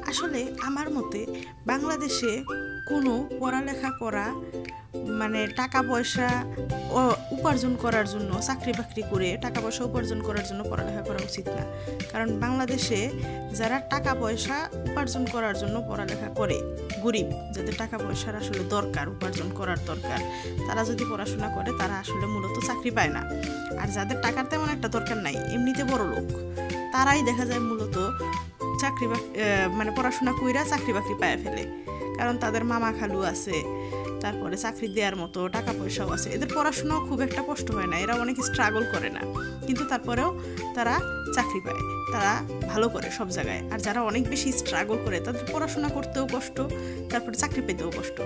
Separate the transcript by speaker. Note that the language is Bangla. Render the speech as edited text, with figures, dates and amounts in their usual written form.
Speaker 1: আসলে আমার মতে বাংলাদেশে কোনো পড়ালেখা করা মানে টাকা পয়সা উপার্জন করার জন্য চাকরি বাকরি করে টাকা পয়সা উপার্জন করার জন্য পড়ালেখা করা উচিত না। কারণ বাংলাদেশে যারা টাকা পয়সা উপার্জন করার জন্য পড়ালেখা করে, গরিব যাদের টাকা পয়সার আসলে দরকার, উপার্জন করার দরকার, তারা যদি পড়াশোনা করে তারা আসলে মূলত চাকরি পায় না। আর যাদের টাকার তেমন একটা দরকার নাই, এমনিতে বড় লোক, তারাই দেখা যায় মূলত চাকরি মানে পড়াশোনা কইরা চাকরি বাকরি পায় ফেলে। কারণ তাদের মামা খালু আছে, তারপরে চাকরি দেওয়ার মতো টাকা পয়সাও আছে, এদের পড়াশোনাও খুব একটা কষ্ট হয় না, এরা অনেক স্ট্রাগল করে না, কিন্তু তারপরেও তারা চাকরি পায়, তারা ভালো করে সব জায়গায়। আর যারা অনেক বেশি স্ট্রাগল করে তাদের পড়াশোনা করতেও কষ্ট, তারপরে চাকরি পেতেও কষ্ট।